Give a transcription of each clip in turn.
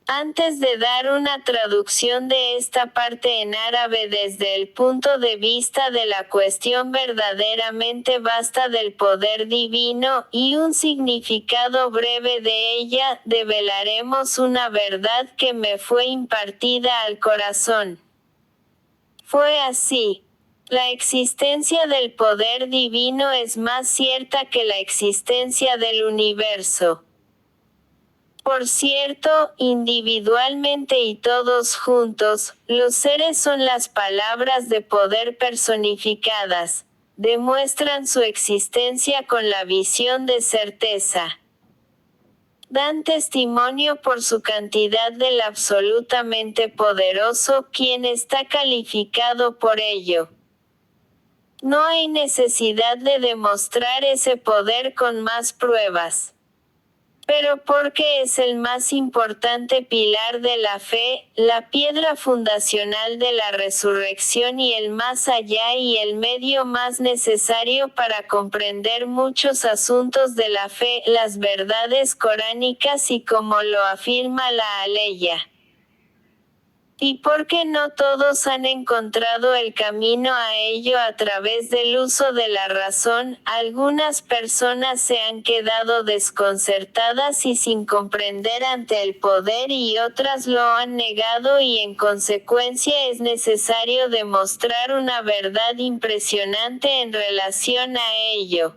Antes de dar una traducción de esta parte en árabe desde el punto de vista de la cuestión verdaderamente vasta del poder divino, y un significado breve de ella, develaremos una verdad que me fue impartida al corazón. Fue así. La existencia del poder divino es más cierta que la existencia del universo. Por cierto, individualmente y todos juntos, los seres son las palabras de poder personificadas. Demuestran su existencia con la visión de certeza. Dan testimonio por su cantidad del absolutamente poderoso, quien está calificado por ello. No hay necesidad de demostrar ese poder con más pruebas. Pero porque es el más importante pilar de la fe, la piedra fundacional de la resurrección y el más allá y el medio más necesario para comprender muchos asuntos de la fe, las verdades coránicas y como lo afirma la Aleya. Y porque no todos han encontrado el camino a ello a través del uso de la razón, algunas personas se han quedado desconcertadas y sin comprender ante el poder y otras lo han negado y en consecuencia es necesario demostrar una verdad impresionante en relación a ello.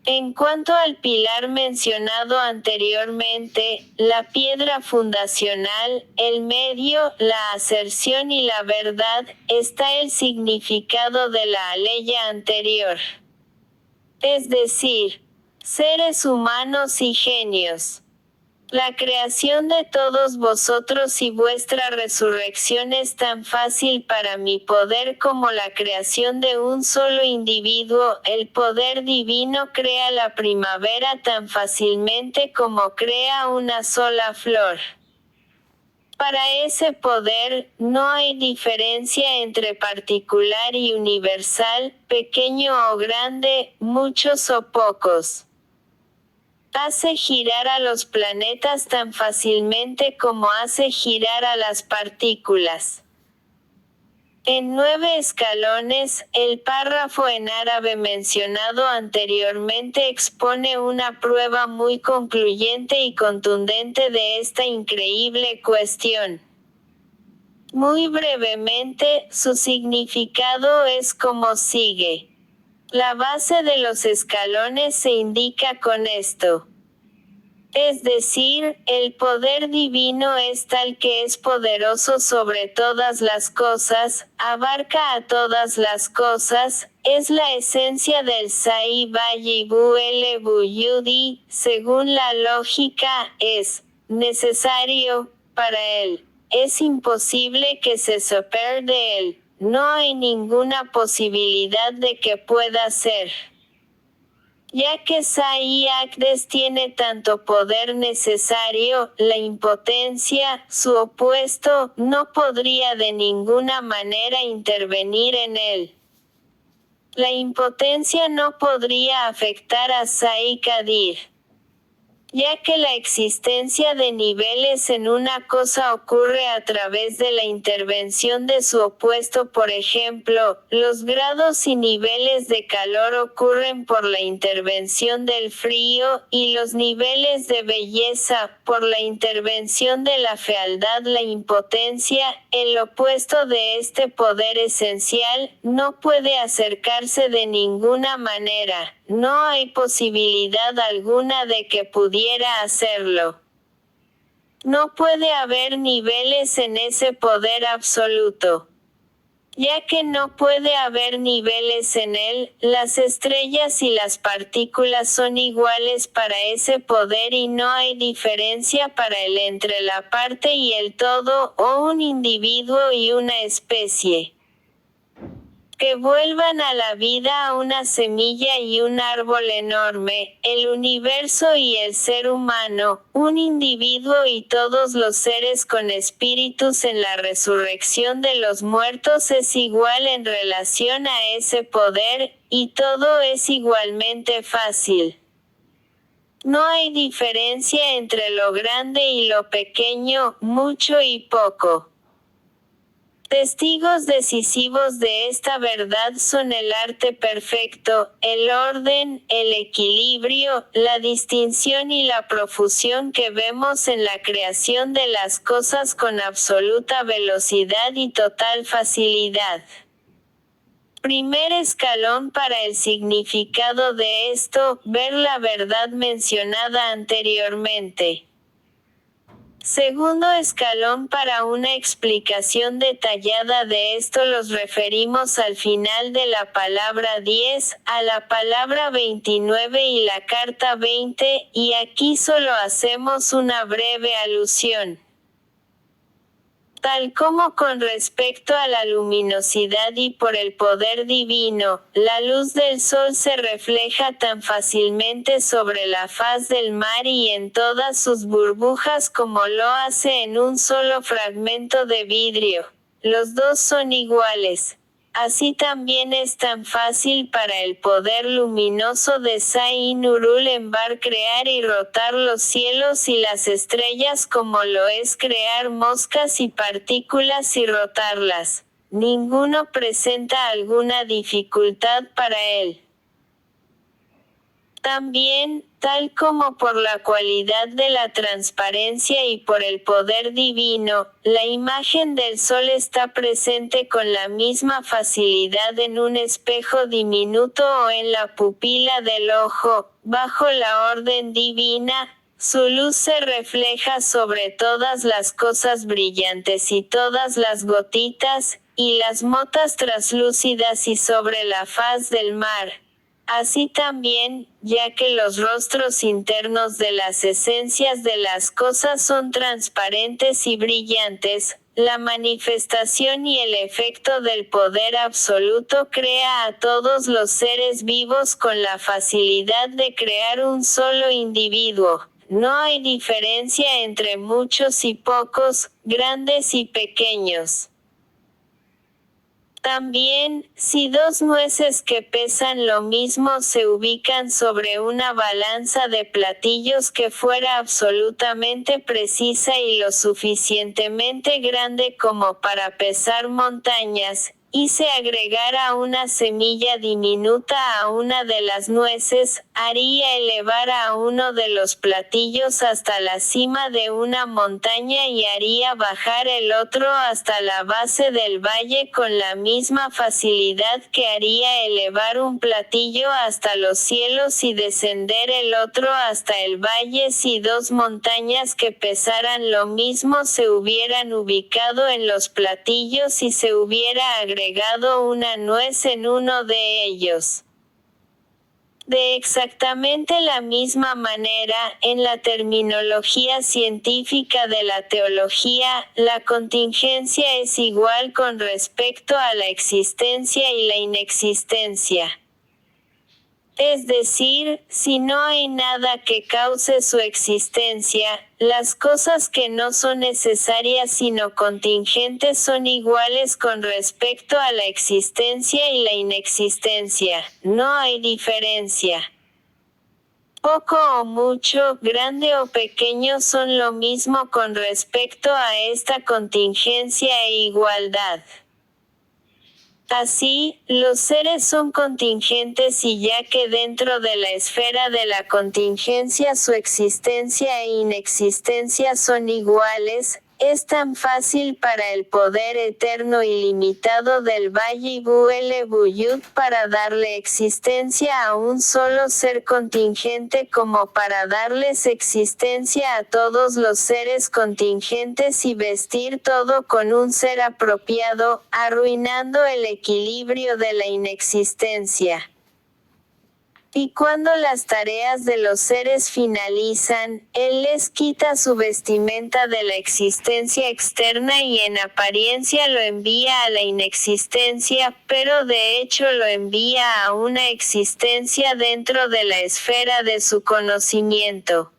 En cuanto al pilar mencionado anteriormente, la piedra fundacional, el medio, la aserción y la verdad, está el significado de la aleya anterior. Es decir, seres humanos y genios. La creación de todos vosotros y vuestra resurrección es tan fácil para mi poder como la creación de un solo individuo. El poder divino crea la primavera tan fácilmente como crea una sola flor. Para ese poder, no hay diferencia entre particular y universal, pequeño o grande, muchos o pocos. Hace girar a los planetas tan fácilmente como hace girar a las partículas. En 9 escalones, el párrafo en árabe mencionado anteriormente expone una prueba muy concluyente y contundente de esta increíble cuestión. Muy brevemente, su significado es como sigue. La base de los escalones se indica con esto. Es decir, el poder divino es tal que es poderoso sobre todas las cosas, abarca a todas las cosas, es la esencia del Sai Bayibu el Buyudi, según la lógica, es necesario para él. Es imposible que se separe de él. No hay ninguna posibilidad de que pueda ser. Ya que Sai Agdes tiene tanto poder necesario, la impotencia, su opuesto, no podría de ninguna manera intervenir en él. La impotencia no podría afectar a Sai Kadir. Ya que la existencia de niveles en una cosa ocurre a través de la intervención de su opuesto, por ejemplo, los grados y niveles de calor ocurren por la intervención del frío, y los niveles de belleza, por la intervención de la fealdad. La impotencia, el opuesto de este poder esencial, no puede acercarse de ninguna manera. No hay posibilidad alguna de que pudiera hacerlo. No puede haber niveles en ese poder absoluto. Ya que no puede haber niveles en él, las estrellas y las partículas son iguales para ese poder y no hay diferencia para él entre la parte y el todo, o un individuo y una especie. Que vuelvan a la vida a una semilla y un árbol enorme, el universo y el ser humano, un individuo y todos los seres con espíritus en la resurrección de los muertos es igual en relación a ese poder, y todo es igualmente fácil. No hay diferencia entre lo grande y lo pequeño, mucho y poco. Testigos decisivos de esta verdad son el arte perfecto, el orden, el equilibrio, la distinción y la profusión que vemos en la creación de las cosas con absoluta velocidad y total facilidad. Primer escalón para el significado de esto, ver la verdad mencionada anteriormente. Segundo escalón para una explicación detallada de esto los referimos al final de la palabra 10, a la palabra 29 y la carta 20, y aquí solo hacemos una breve alusión. Tal como con respecto a la luminosidad y por el poder divino, la luz del sol se refleja tan fácilmente sobre la faz del mar y en todas sus burbujas como lo hace en un solo fragmento de vidrio. Los dos son iguales. Así también es tan fácil para el poder luminoso de Sai-Nurul-Enbar crear y rotar los cielos y las estrellas como lo es crear moscas y partículas y rotarlas. Ninguno presenta alguna dificultad para él. También, tal como por la cualidad de la transparencia y por el poder divino, la imagen del sol está presente con la misma facilidad en un espejo diminuto o en la pupila del ojo, bajo la orden divina. Su luz se refleja sobre todas las cosas brillantes y todas las gotitas, y las motas traslúcidas y sobre la faz del mar. Así también, ya que los rostros internos de las esencias de las cosas son transparentes y brillantes, la manifestación y el efecto del poder absoluto crea a todos los seres vivos con la facilidad de crear un solo individuo. No hay diferencia entre muchos y pocos, grandes y pequeños. También, si dos nueces que pesan lo mismo se ubican sobre una balanza de platillos que fuera absolutamente precisa y lo suficientemente grande como para pesar montañas, y se agregara una semilla diminuta a una de las nueces, haría elevar a uno de los platillos hasta la cima de una montaña y haría bajar el otro hasta la base del valle con la misma facilidad que haría elevar un platillo hasta los cielos y descender el otro hasta el valle si dos montañas que pesaran lo mismo se hubieran ubicado en los platillos y se hubiera agregado una nuez en uno de ellos. De exactamente la misma manera, en la terminología científica de la teología, la contingencia es igual con respecto a la existencia y la inexistencia. Es decir, si no hay nada que cause su existencia, las cosas que no son necesarias sino contingentes son iguales con respecto a la existencia y la inexistencia. No hay diferencia. Poco o mucho, grande o pequeño son lo mismo con respecto a esta contingencia e igualdad. Así, los seres son contingentes y ya que dentro de la esfera de la contingencia su existencia e inexistencia son iguales, es tan fácil para el poder eterno ilimitado del Valle Buele Buyut para darle existencia a un solo ser contingente como para darles existencia a todos los seres contingentes y vestir todo con un ser apropiado, arruinando el equilibrio de la inexistencia. Y cuando las tareas de los seres finalizan, Él les quita su vestimenta de la existencia externa y en apariencia lo envía a la inexistencia, pero de hecho lo envía a una existencia dentro de la esfera de su conocimiento.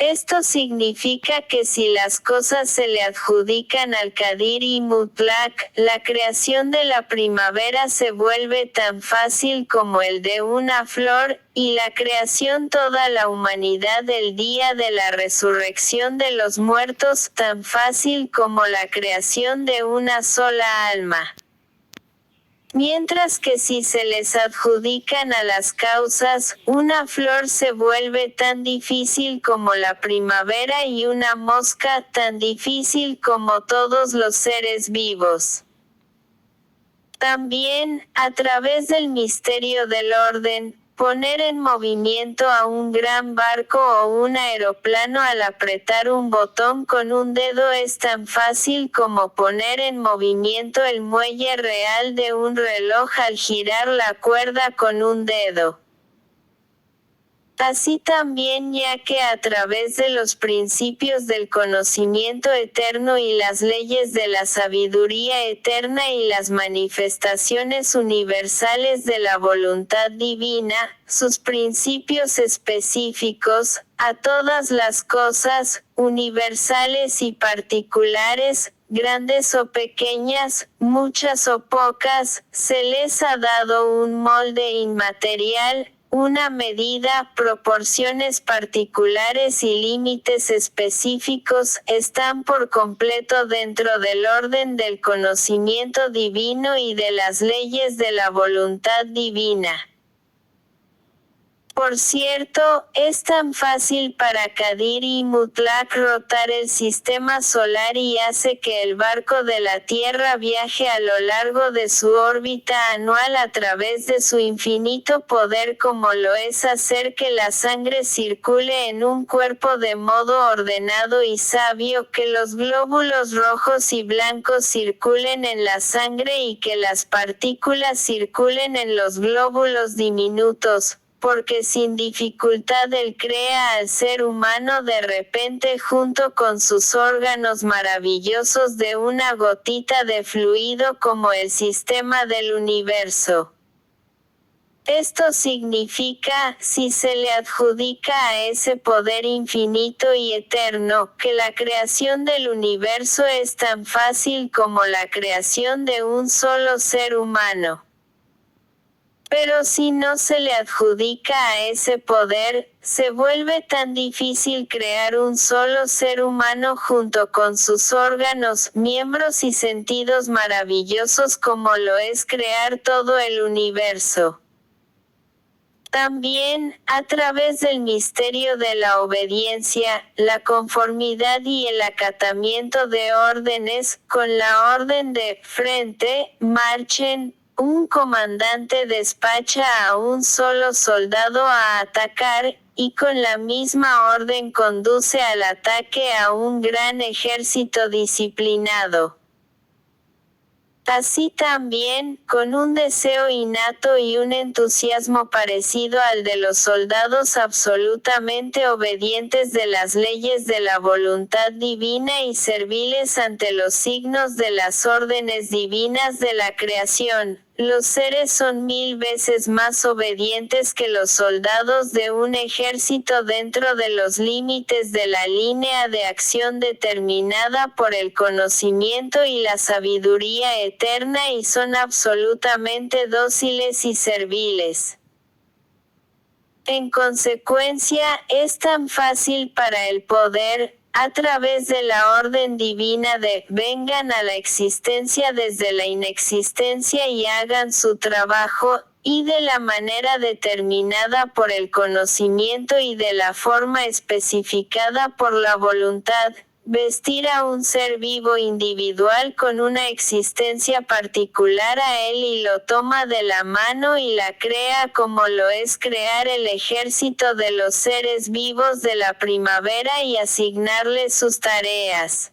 Esto significa que si las cosas se le adjudican al Qadir y Mutlaq, la creación de la primavera se vuelve tan fácil como el de una flor, y la creación toda la humanidad el día de la resurrección de los muertos tan fácil como la creación de una sola alma. Mientras que si se les adjudican a las causas, una flor se vuelve tan difícil como la primavera y una mosca tan difícil como todos los seres vivos. También, a través del misterio del orden, poner en movimiento a un gran barco o un aeroplano al apretar un botón con un dedo es tan fácil como poner en movimiento el muelle real de un reloj al girar la cuerda con un dedo. Así también, ya que a través de los principios del conocimiento eterno y las leyes de la sabiduría eterna y las manifestaciones universales de la voluntad divina, sus principios específicos, a todas las cosas, universales y particulares, grandes o pequeñas, muchas o pocas, se les ha dado un molde inmaterial, una medida, proporciones particulares y límites específicos están por completo dentro del orden del conocimiento divino y de las leyes de la voluntad divina. Por cierto, es tan fácil para Qadir y Mutlaq rotar el sistema solar y hace que el barco de la Tierra viaje a lo largo de su órbita anual a través de su infinito poder como lo es hacer que la sangre circule en un cuerpo de modo ordenado y sabio, que los glóbulos rojos y blancos circulen en la sangre y que las partículas circulen en los glóbulos diminutos, porque sin dificultad él crea al ser humano de repente junto con sus órganos maravillosos de una gotita de fluido como el sistema del universo. Esto significa, si se le adjudica a ese poder infinito y eterno, que la creación del universo es tan fácil como la creación de un solo ser humano. Pero si no se le adjudica a ese poder, se vuelve tan difícil crear un solo ser humano junto con sus órganos, miembros y sentidos maravillosos como lo es crear todo el universo. También, a través del misterio de la obediencia, la conformidad y el acatamiento de órdenes, con la orden de frente, marchen, un comandante despacha a un solo soldado a atacar, y con la misma orden conduce al ataque a un gran ejército disciplinado. Así también, con un deseo innato y un entusiasmo parecido al de los soldados absolutamente obedientes de las leyes de la voluntad divina y serviles ante los signos de las órdenes divinas de la creación, los seres son 1000 veces más obedientes que los soldados de un ejército dentro de los límites de la línea de acción determinada por el conocimiento y la sabiduría eterna y son absolutamente dóciles y serviles. En consecuencia, es tan fácil para el poder, a través de la orden divina de vengan a la existencia desde la inexistencia y hagan su trabajo, y de la manera determinada por el conocimiento y de la forma especificada por la voluntad, vestir a un ser vivo individual con una existencia particular a él y lo toma de la mano y la crea como lo es crear el ejército de los seres vivos de la primavera y asignarle sus tareas.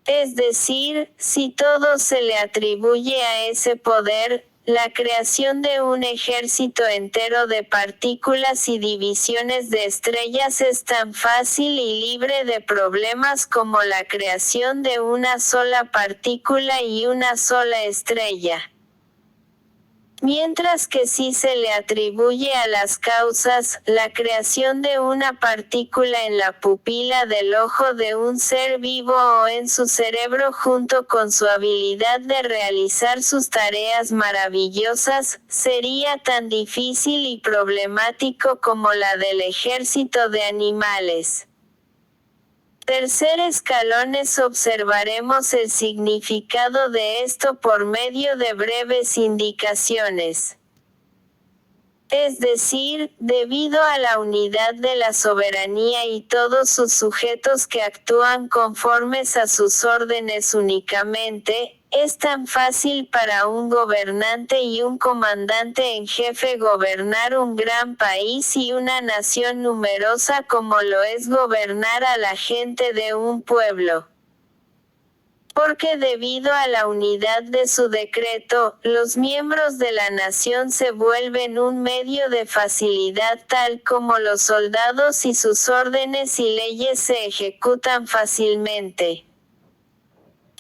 Es decir, si todo se le atribuye a ese poder, la creación de un ejército entero de partículas y divisiones de estrellas es tan fácil y libre de problemas como la creación de una sola partícula y una sola estrella. Mientras que si se le atribuye a las causas, la creación de una partícula en la pupila del ojo de un ser vivo o en su cerebro junto con su habilidad de realizar sus tareas maravillosas, sería tan difícil y problemático como la del ejército de animales. Tercer escalones observaremos el significado de esto por medio de breves indicaciones. Es decir, debido a la unidad de la soberanía y todos sus sujetos que actúan conformes a sus órdenes únicamente, es tan fácil para un gobernante y un comandante en jefe gobernar un gran país y una nación numerosa como lo es gobernar a la gente de un pueblo. Porque debido a la unidad de su decreto, los miembros de la nación se vuelven un medio de facilidad tal como los soldados y sus órdenes y leyes se ejecutan fácilmente.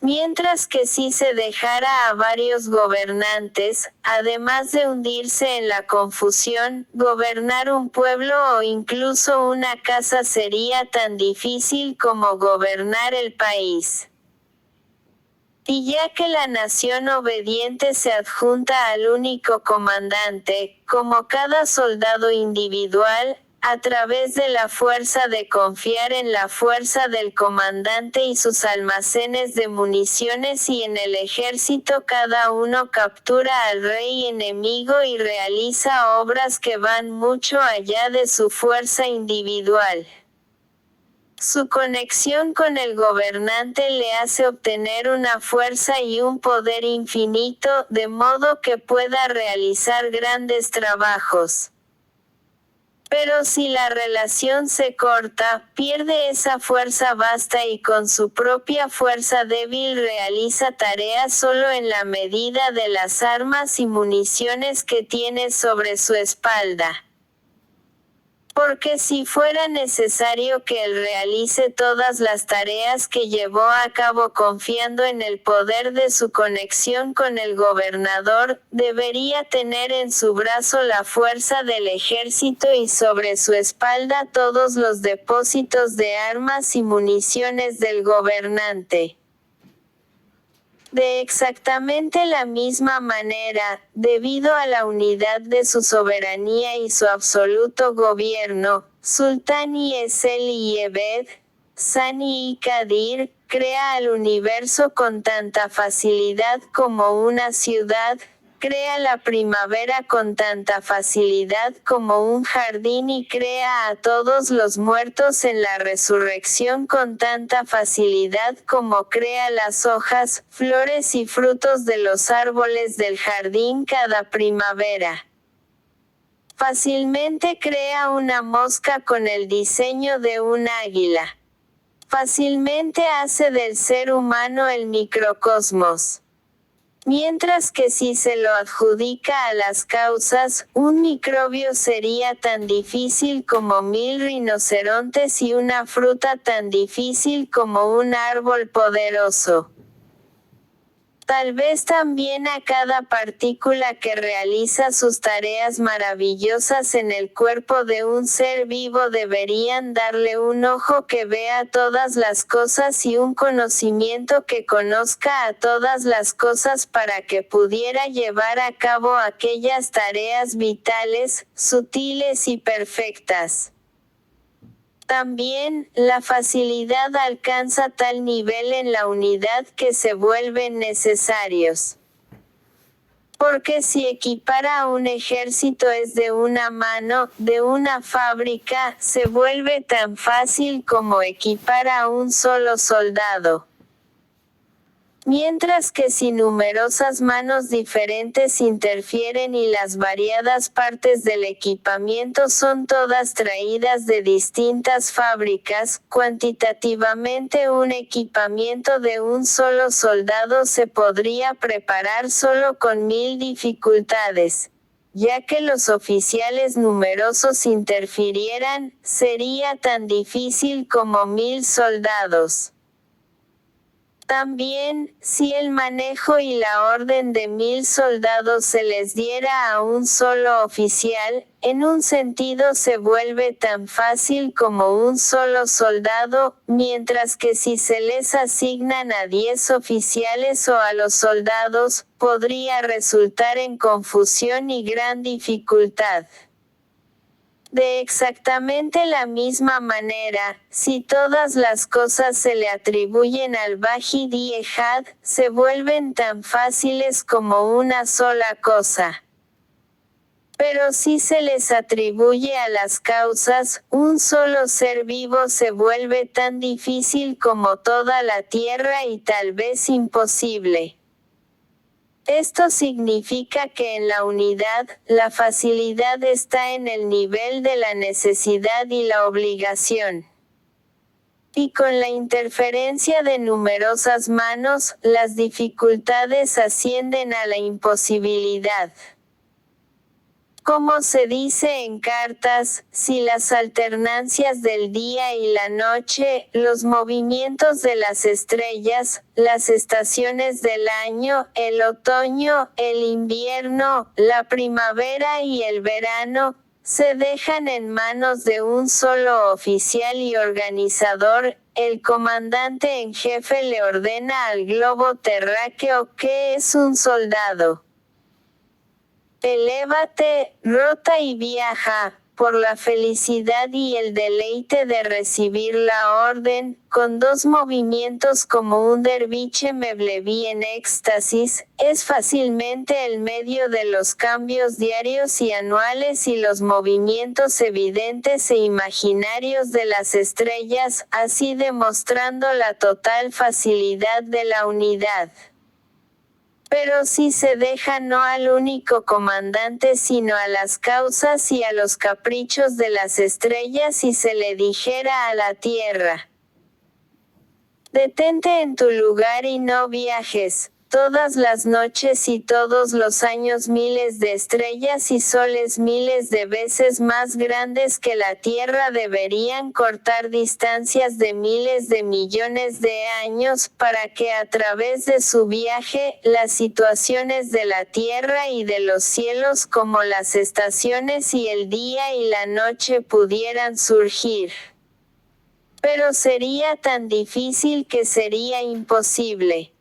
Mientras que si se dejara a varios gobernantes, además de hundirse en la confusión, gobernar un pueblo o incluso una casa sería tan difícil como gobernar el país. Y ya que la nación obediente se adjunta al único comandante, como cada soldado individual, a través de la fuerza de confiar en la fuerza del comandante y sus almacenes de municiones y en el ejército cada uno captura al rey enemigo y realiza obras que van mucho allá de su fuerza individual. Su conexión con el gobernante le hace obtener una fuerza y un poder infinito, de modo que pueda realizar grandes trabajos. Pero si la relación se corta, pierde esa fuerza vasta y con su propia fuerza débil realiza tareas solo en la medida de las armas y municiones que tiene sobre su espalda. Porque si fuera necesario que él realice todas las tareas que llevó a cabo confiando en el poder de su conexión con el gobernador, debería tener en su brazo la fuerza del ejército y sobre su espalda todos los depósitos de armas y municiones del gobernante. De exactamente la misma manera, debido a la unidad de su soberanía y su absoluto gobierno, Sultani Esel y Ebed, Sani y Kadir, crea al universo con tanta facilidad como una ciudad, crea la primavera con tanta facilidad como un jardín y crea a todos los muertos en la resurrección con tanta facilidad como crea las hojas, flores y frutos de los árboles del jardín cada primavera. Fácilmente crea una mosca con el diseño de un águila. Fácilmente hace del ser humano el microcosmos. Mientras que si se lo adjudica a las causas, un microbio sería tan difícil como 1000 rinocerontes y una fruta tan difícil como un árbol poderoso. Tal vez también a cada partícula que realiza sus tareas maravillosas en el cuerpo de un ser vivo deberían darle un ojo que vea todas las cosas y un conocimiento que conozca a todas las cosas para que pudiera llevar a cabo aquellas tareas vitales, sutiles y perfectas. También, la facilidad alcanza tal nivel en la unidad que se vuelven necesarios. Porque si equipar a un ejército es de una mano, de una fábrica, se vuelve tan fácil como equipar a un solo soldado. Mientras que si numerosas manos diferentes interfieren y las variadas partes del equipamiento son todas traídas de distintas fábricas, cuantitativamente un equipamiento de un solo soldado se podría preparar solo con 1000 dificultades. Ya que los oficiales numerosos interfirieran, sería tan difícil como 1000 soldados. También, si el manejo y la orden de 1000 soldados se les diera a un solo oficial, en un sentido se vuelve tan fácil como un solo soldado, mientras que si se les asignan a 10 oficiales o a los soldados, podría resultar en confusión y gran dificultad. De exactamente la misma manera, si todas las cosas se le atribuyen al Bajid Ejad, se vuelven tan fáciles como una sola cosa. Pero si se les atribuye a las causas, un solo ser vivo se vuelve tan difícil como toda la tierra y tal vez imposible. Esto significa que en la unidad, la facilidad está en el nivel de la necesidad y la obligación. Y con la interferencia de numerosas manos, las dificultades ascienden a la imposibilidad. Como se dice en cartas, si las alternancias del día y la noche, los movimientos de las estrellas, las estaciones del año, el otoño, el invierno, la primavera y el verano, se dejan en manos de un solo oficial y organizador, el comandante en jefe le ordena al globo terráqueo que es un soldado. Elévate, rota y viaja, por la felicidad y el deleite de recibir la orden, con 2 movimientos como un derviche mevleví en éxtasis, es fácilmente el medio de los cambios diarios y anuales y los movimientos evidentes e imaginarios de las estrellas, así demostrando la total facilidad de la unidad. Pero si se deja no al único comandante sino a las causas y a los caprichos de las estrellas y se le dijera a la tierra: detente en tu lugar y no viajes, todas las noches y todos los años miles de estrellas y soles miles de veces más grandes que la Tierra deberían cortar distancias de miles de millones de años para que a través de su viaje, las situaciones de la Tierra y de los cielos como las estaciones y el día y la noche pudieran surgir. Pero sería tan difícil que sería imposible.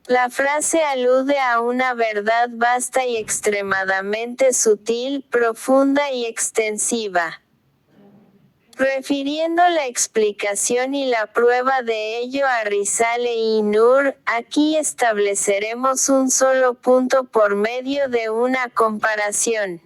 La frase alude a una verdad vasta y extremadamente sutil, profunda y extensiva. Refiriendo la explicación y la prueba de ello a Risale y Nur, aquí estableceremos un solo punto por medio de una comparación.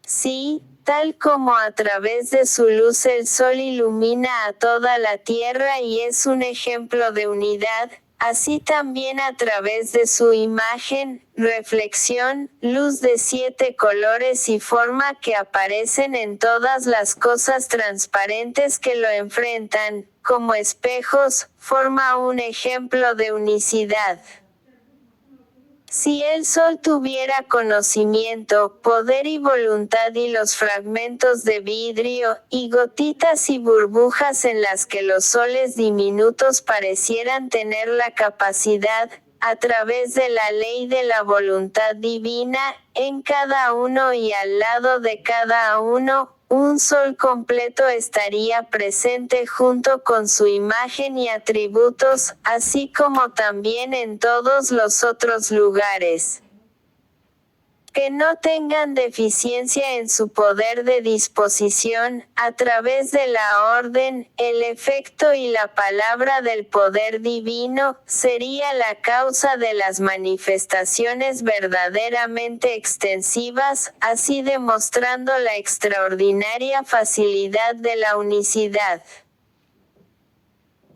Sí, tal como a través de su luz el sol ilumina a toda la tierra y es un ejemplo de unidad, así también a través de su imagen, reflexión, luz de 7 colores y forma que aparecen en todas las cosas transparentes que lo enfrentan, como espejos, forma un ejemplo de unicidad. Si el sol tuviera conocimiento, poder y voluntad y los fragmentos de vidrio, y gotitas y burbujas en las que los soles diminutos parecieran tener la capacidad, a través de la ley de la voluntad divina, en cada uno y al lado de cada uno, un sol completo estaría presente junto con su imagen y atributos, así como también en todos los otros lugares que no tengan deficiencia en su poder de disposición, a través de la orden, el efecto y la palabra del poder divino, sería la causa de las manifestaciones verdaderamente extensivas, así demostrando la extraordinaria facilidad de la unicidad.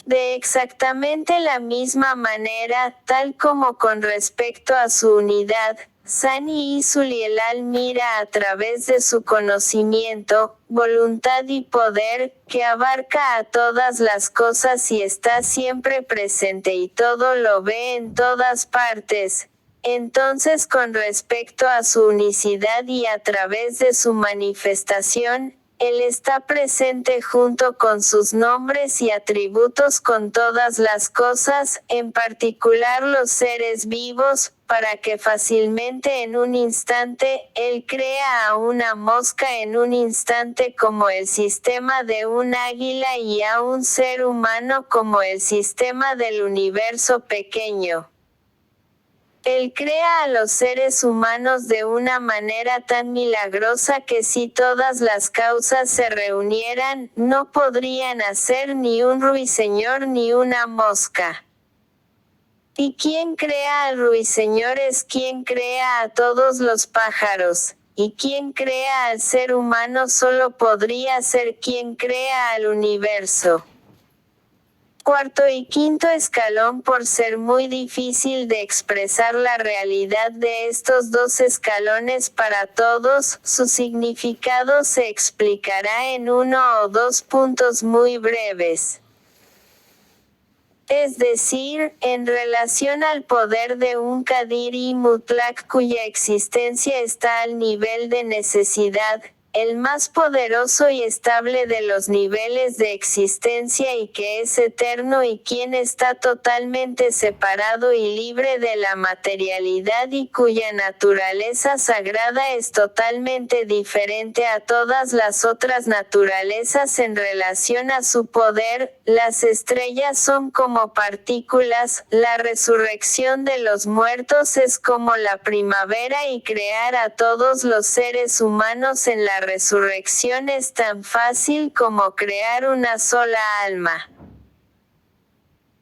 De exactamente la misma manera, tal como con respecto a su unidad, Sani y Sulielal mira a través de su conocimiento, voluntad y poder, que abarca a todas las cosas y está siempre presente y todo lo ve en todas partes. Entonces con respecto a su unicidad y a través de su manifestación, Él está presente junto con sus nombres y atributos con todas las cosas, en particular los seres vivos, para que fácilmente en un instante, Él crea a una mosca en un instante como el sistema de un águila y a un ser humano como el sistema del universo pequeño. Él crea a los seres humanos de una manera tan milagrosa que si todas las causas se reunieran, no podrían hacer ni un ruiseñor ni una mosca. Y quien crea al ruiseñor es quien crea a todos los pájaros, y quien crea al ser humano solo podría ser quien crea al universo. Cuarto y quinto escalón. Por ser muy difícil de expresar la realidad de estos dos escalones para todos, su significado se explicará en uno o dos puntos muy breves. Es decir, en relación al poder de un Qadir y Mutlaq cuya existencia está al nivel de necesidad, el más poderoso y estable de los niveles de existencia y que es eterno y quien está totalmente separado y libre de la materialidad y cuya naturaleza sagrada es totalmente diferente a todas las otras naturalezas en relación a su poder. Las estrellas son como partículas, la resurrección de los muertos es como la primavera y crear a todos los seres humanos en la resurrección es tan fácil como crear una sola alma.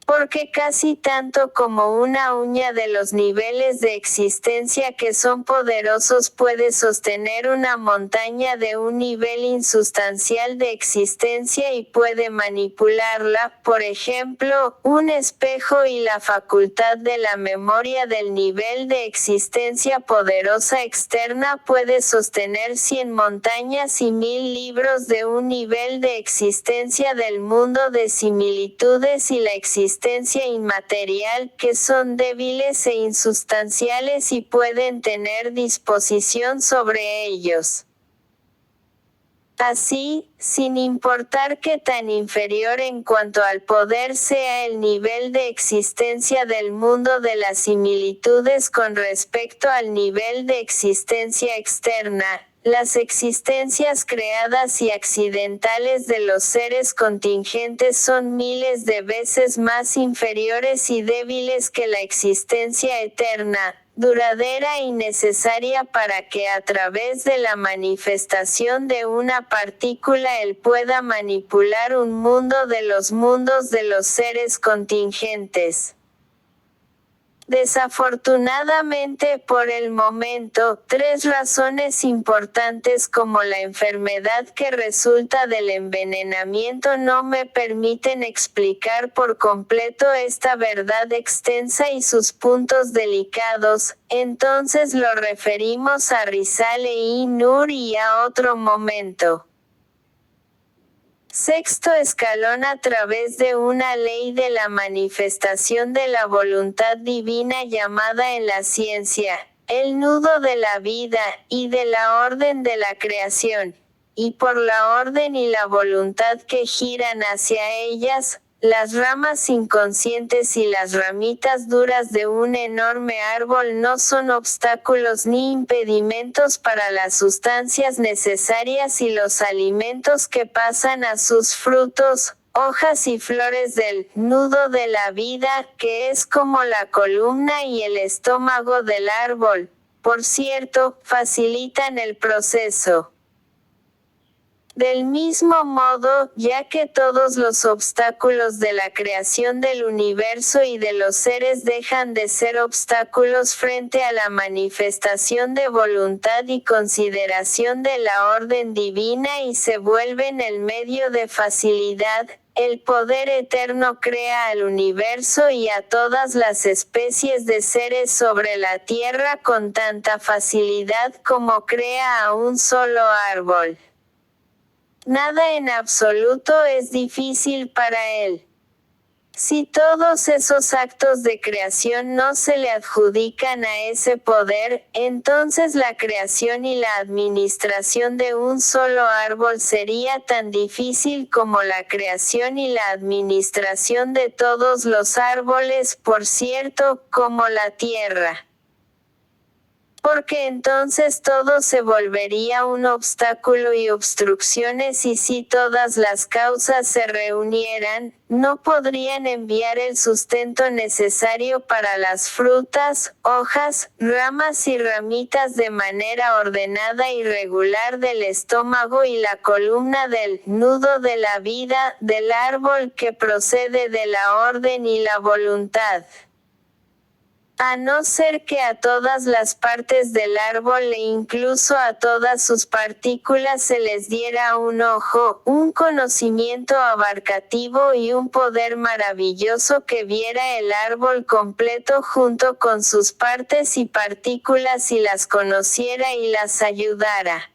Porque casi tanto como una uña de los niveles de existencia que son poderosos puede sostener una montaña de un nivel insustancial de existencia y puede manipularla, por ejemplo, un espejo y la facultad de la memoria del nivel de existencia poderosa externa puede sostener 100 montañas y 1000 libros de un nivel de existencia del mundo de similitudes y la existencia inmaterial, que son débiles e insustanciales y pueden tener disposición sobre ellos. Así, sin importar qué tan inferior en cuanto al poder sea el nivel de existencia del mundo de las similitudes con respecto al nivel de existencia externa, las existencias creadas y accidentales de los seres contingentes son miles de veces más inferiores y débiles que la existencia eterna, duradera y necesaria para que a través de la manifestación de una partícula él pueda manipular un mundo de los mundos de los seres contingentes. Desafortunadamente por el momento, 3 razones importantes como la enfermedad que resulta del envenenamiento no me permiten explicar por completo esta verdad extensa y sus puntos delicados, entonces lo referimos a Risale-i Nur y a otro momento. Sexto escalón. A través de una ley de la manifestación de la voluntad divina llamada en la ciencia, el nudo de la vida, y de la orden de la creación, y por la orden y la voluntad que giran hacia ellas, las ramas inconscientes y las ramitas duras de un enorme árbol no son obstáculos ni impedimentos para las sustancias necesarias y los alimentos que pasan a sus frutos, hojas y flores del nudo de la vida, que es como la columna y el estómago del árbol. Por cierto, facilitan el proceso. Del mismo modo, ya que todos los obstáculos de la creación del universo y de los seres dejan de ser obstáculos frente a la manifestación de voluntad y consideración de la orden divina y se vuelven el medio de facilidad, el poder eterno crea al universo y a todas las especies de seres sobre la tierra con tanta facilidad como crea a un solo árbol. Nada en absoluto es difícil para él. Si todos esos actos de creación no se le adjudican a ese poder, entonces la creación y la administración de un solo árbol sería tan difícil como la creación y la administración de todos los árboles, por cierto, como la tierra. Porque entonces todo se volvería un obstáculo y obstrucciones, y si todas las causas se reunieran, no podrían enviar el sustento necesario para las frutas, hojas, ramas y ramitas de manera ordenada y regular del estómago y la columna del nudo de la vida del árbol que procede de la orden y la voluntad. A no ser que a todas las partes del árbol e incluso a todas sus partículas se les diera un ojo, un conocimiento abarcativo y un poder maravilloso que viera el árbol completo junto con sus partes y partículas y las conociera y las ayudara.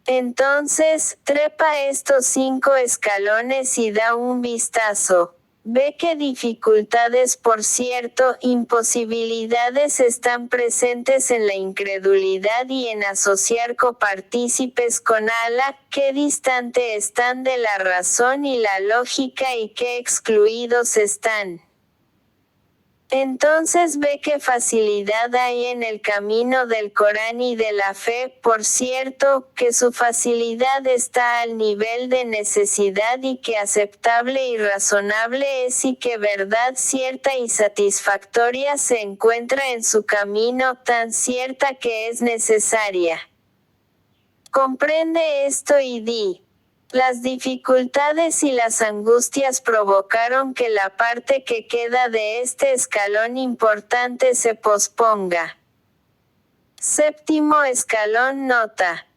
Entonces, trepa estos 5 escalones y da un vistazo. Ve qué dificultades, por cierto, imposibilidades están presentes en la incredulidad y en asociar copartícipes con Allah, qué distante están de la razón y la lógica y qué excluidos están. Entonces ve qué facilidad hay en el camino del Corán y de la fe, por cierto, que su facilidad está al nivel de necesidad y que aceptable y razonable es y que verdad cierta y satisfactoria se encuentra en su camino, tan cierta que es necesaria. Comprende esto y di. Las dificultades y las angustias provocaron que la parte que queda de este escalón importante se posponga. Séptimo escalón. Nota.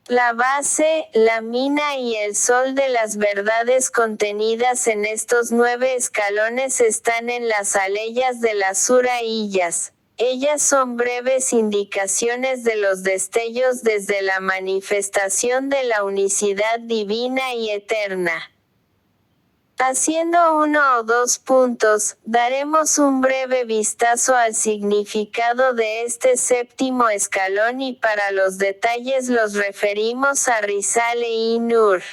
La base, la mina y el sol de las verdades contenidas en estos 9 escalones están en las aleyas de las Suraiyas. Ellas son breves indicaciones de los destellos desde la manifestación de la unicidad divina y eterna. Haciendo 1 o 2 puntos, daremos un breve vistazo al significado de este séptimo escalón y para los detalles los referimos a Risale-i Nur.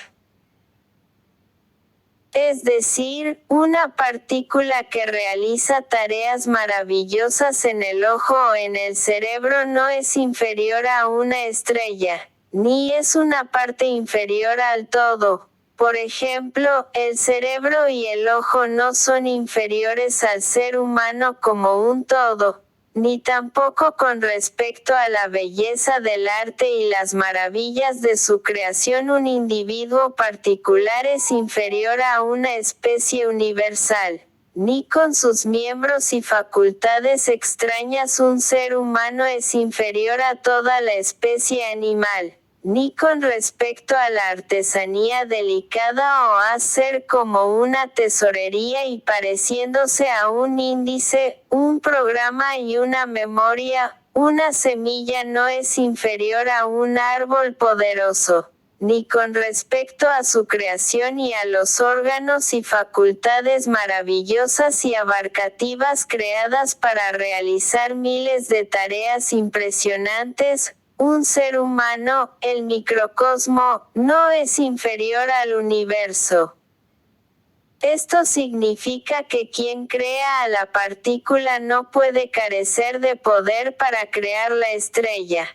Es decir, una partícula que realiza tareas maravillosas en el ojo o en el cerebro no es inferior a una estrella, ni es una parte inferior al todo. Por ejemplo, el cerebro y el ojo no son inferiores al ser humano como un todo, ni tampoco con respecto a la belleza del arte y las maravillas de su creación un individuo particular es inferior a una especie universal, ni con sus miembros y facultades extrañas un ser humano es inferior a toda la especie animal, ni con respecto a la artesanía delicada o a ser como una tesorería y pareciéndose a un índice, un programa y una memoria, una semilla no es inferior a un árbol poderoso, ni con respecto a su creación y a los órganos y facultades maravillosas y abarcativas creadas para realizar miles de tareas impresionantes. Un ser humano, el microcosmo, no es inferior al universo. Esto significa que quien crea a la partícula no puede carecer de poder para crear la estrella.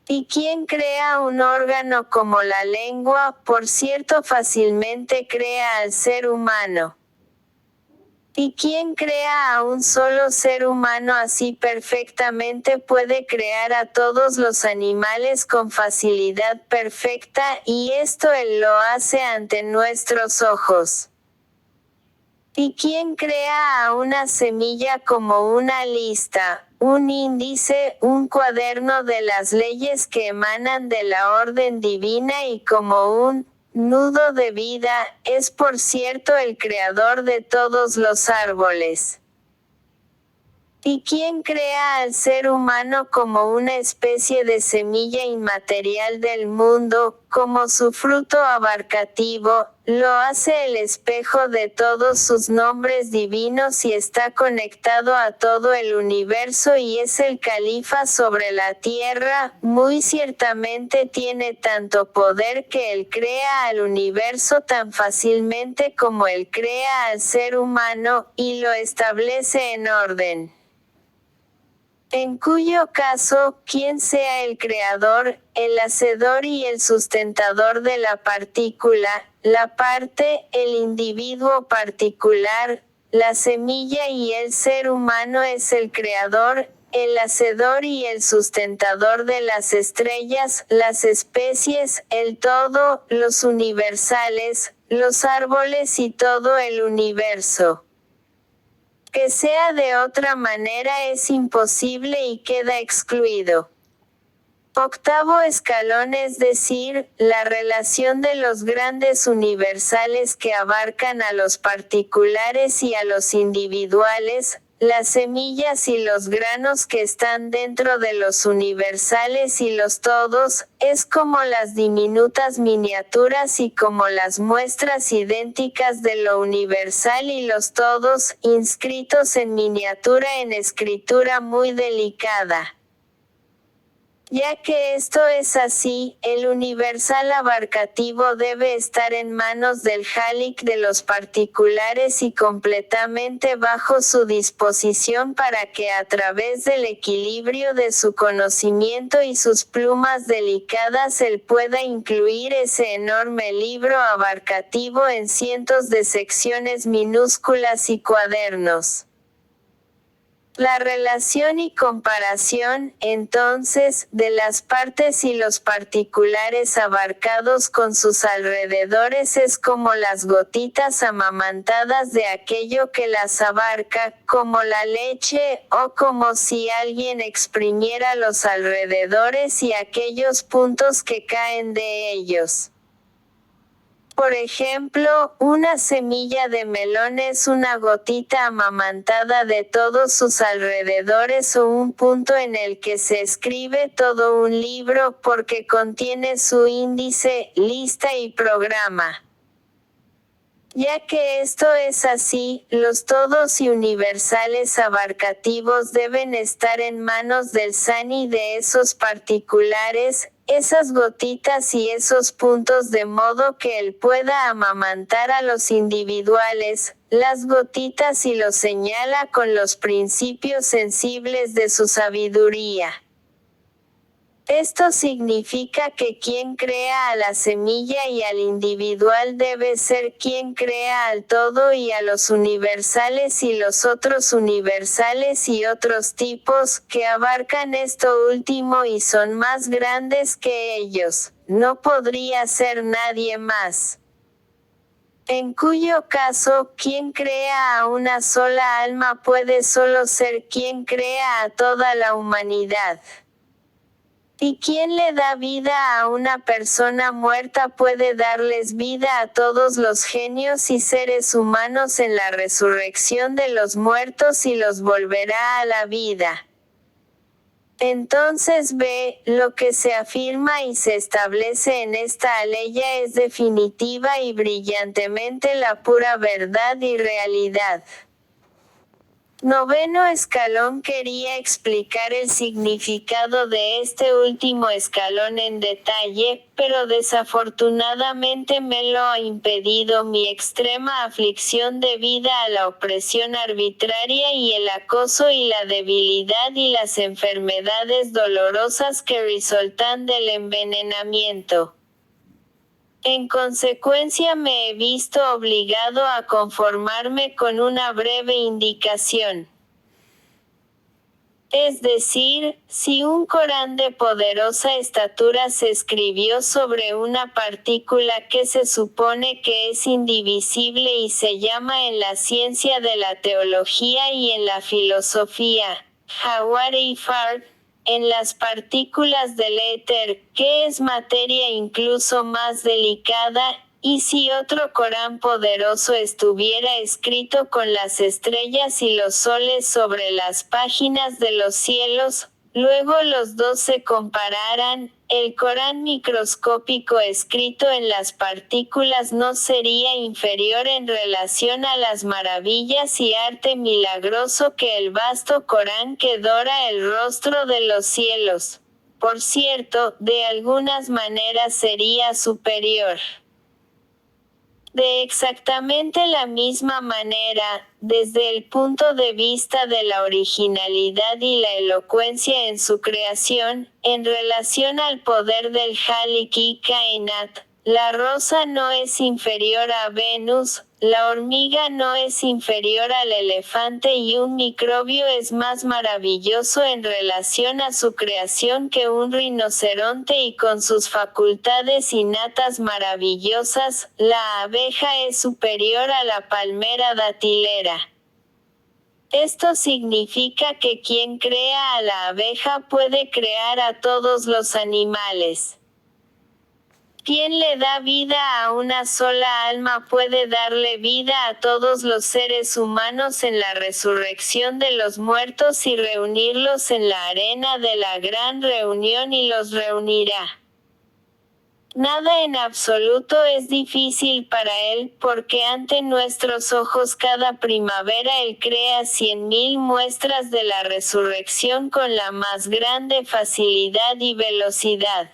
Y quien crea un órgano como la lengua, por cierto, fácilmente crea al ser humano. Y quien crea a un solo ser humano así perfectamente puede crear a todos los animales con facilidad perfecta, y esto él lo hace ante nuestros ojos. Y quien crea a una semilla como una lista, un índice, un cuaderno de las leyes que emanan de la orden divina y como un nudo de vida, es por cierto el creador de todos los árboles. ¿Y quién crea al ser humano como una especie de semilla inmaterial del mundo, como su fruto abarcativo, lo hace el espejo de todos sus nombres divinos y está conectado a todo el universo y es el califa sobre la tierra. Muy ciertamente tiene tanto poder que él crea al universo tan fácilmente como él crea al ser humano, y lo establece en orden. En cuyo caso, quien sea el creador, el hacedor y el sustentador de la partícula, la parte, el individuo particular, la semilla y el ser humano es el creador, el hacedor y el sustentador de las estrellas, las especies, el todo, los universales, los árboles y todo el universo. Que sea de otra manera es imposible y queda excluido. Octavo escalón, es decir, la relación de los grandes universales que abarcan a los particulares y a los individuales, las semillas y los granos que están dentro de los universales y los todos, es como las diminutas miniaturas y como las muestras idénticas de lo universal y los todos, inscritos en miniatura en escritura muy delicada. Ya que esto es así, el universal abarcativo debe estar en manos del Jalik de los particulares y completamente bajo su disposición para que a través del equilibrio de su conocimiento y sus plumas delicadas él pueda incluir ese enorme libro abarcativo en cientos de secciones minúsculas y cuadernos. La relación y comparación, entonces, de las partes y los particulares abarcados con sus alrededores es como las gotitas amamantadas de aquello que las abarca, como la leche, o como si alguien exprimiera los alrededores y aquellos puntos que caen de ellos. Por ejemplo, una semilla de melón es una gotita amamantada de todos sus alrededores o un punto en el que se escribe todo un libro porque contiene su índice, lista y programa. Ya que esto es así, los todos y universales abarcativos deben estar en manos del Sani de esos particulares, esas gotitas y esos puntos de modo que él pueda amamantar a los individuales, las gotitas y los señala con los principios sensibles de su sabiduría. Esto significa que quien crea a la semilla y al individual debe ser quien crea al todo y a los universales y los otros universales y otros tipos, que abarcan esto último y son más grandes que ellos. No podría ser nadie más. En cuyo caso, quien crea a una sola alma puede solo ser quien crea a toda la humanidad. Y quien le da vida a una persona muerta puede darles vida a todos los genios y seres humanos en la resurrección de los muertos y los volverá a la vida. Entonces ve, lo que se afirma y se establece en esta aleya es definitiva y brillantemente la pura verdad y realidad. Noveno escalón, quería explicar el significado de este último escalón en detalle, pero desafortunadamente me lo ha impedido mi extrema aflicción debida a la opresión arbitraria y el acoso y la debilidad y las enfermedades dolorosas que resultan del envenenamiento. En consecuencia me he visto obligado a conformarme con una breve indicación. Es decir, si un Corán de poderosa estatura se escribió sobre una partícula que se supone que es indivisible y se llama en la ciencia de la teología y en la filosofía, Jawari Fard, en las partículas del éter, que es materia incluso más delicada, y si otro Corán poderoso estuviera escrito con las estrellas y los soles sobre las páginas de los cielos, luego los dos se compararan, el Corán microscópico escrito en las partículas no sería inferior en relación a las maravillas y arte milagroso que el vasto Corán que dora el rostro de los cielos. Por cierto, de algunas maneras sería superior. De exactamente la misma manera, desde el punto de vista de la originalidad y la elocuencia en su creación, en relación al poder del Halik y Kainat, la rosa no es inferior a Venus, la hormiga no es inferior al elefante y un microbio es más maravilloso en relación a su creación que un rinoceronte y con sus facultades innatas maravillosas, la abeja es superior a la palmera datilera. Esto significa que quien crea a la abeja puede crear a todos los animales. Quien le da vida a una sola alma puede darle vida a todos los seres humanos en la resurrección de los muertos y reunirlos en la arena de la gran reunión y los reunirá. Nada en absoluto es difícil para él, porque ante nuestros ojos cada primavera él crea 100.000 muestras de la resurrección con la más grande facilidad y velocidad.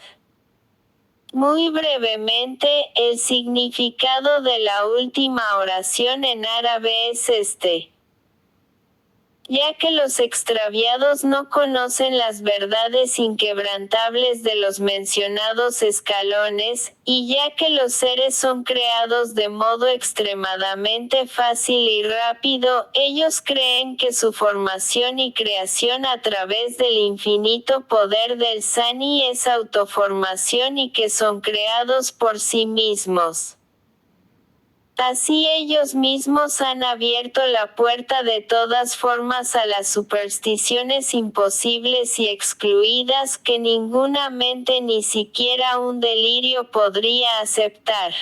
Muy brevemente, el significado de la última oración en árabe es este. Ya que los extraviados no conocen las verdades inquebrantables de los mencionados escalones, y ya que los seres son creados de modo extremadamente fácil y rápido, ellos creen que su formación y creación a través del infinito poder del Sani es autoformación y que son creados por sí mismos. Así ellos mismos han abierto la puerta de todas formas a las supersticiones imposibles y excluidas que ninguna mente ni siquiera un delirio podría aceptar.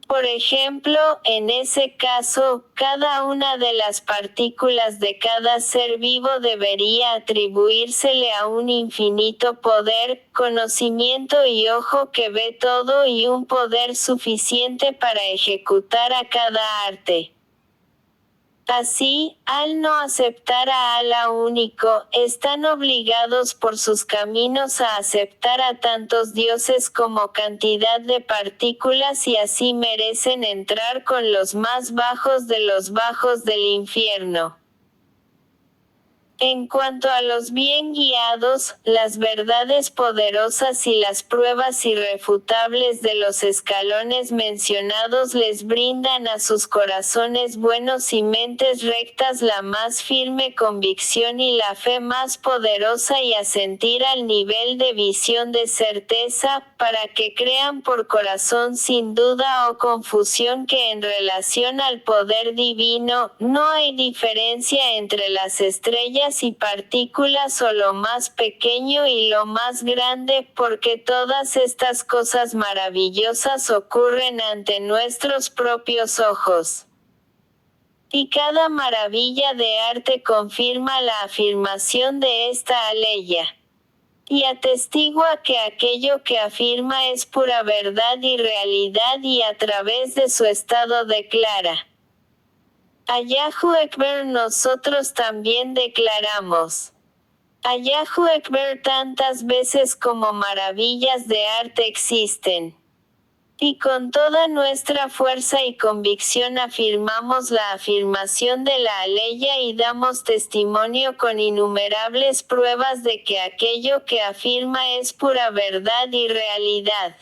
Por ejemplo, en ese caso, cada una de las partículas de cada ser vivo debería atribuírsele a un infinito poder, conocimiento y ojo que ve todo y un poder suficiente para ejecutar a cada arte. Así, al no aceptar a Allah único, están obligados por sus caminos a aceptar a tantos dioses como cantidad de partículas y así merecen entrar con los más bajos de los bajos del infierno. En cuanto a los bien guiados, las verdades poderosas y las pruebas irrefutables de los escalones mencionados les brindan a sus corazones buenos y mentes rectas la más firme convicción y la fe más poderosa y asentir al nivel de visión de certeza, para que crean por corazón sin duda o confusión que en relación al poder divino, no hay diferencia entre las estrellas y partículas o lo más pequeño y lo más grande, porque todas estas cosas maravillosas ocurren ante nuestros propios ojos. Y cada maravilla de arte confirma la afirmación de esta aleya. Y atestigua que aquello que afirma es pura verdad y realidad y a través de su estado declara. Allahu Ekber nosotros también declaramos. Allahu Ekber tantas veces como maravillas de arte existen. Y con toda nuestra fuerza y convicción afirmamos la afirmación de la aleya y damos testimonio con innumerables pruebas de que aquello que afirma es pura verdad y realidad.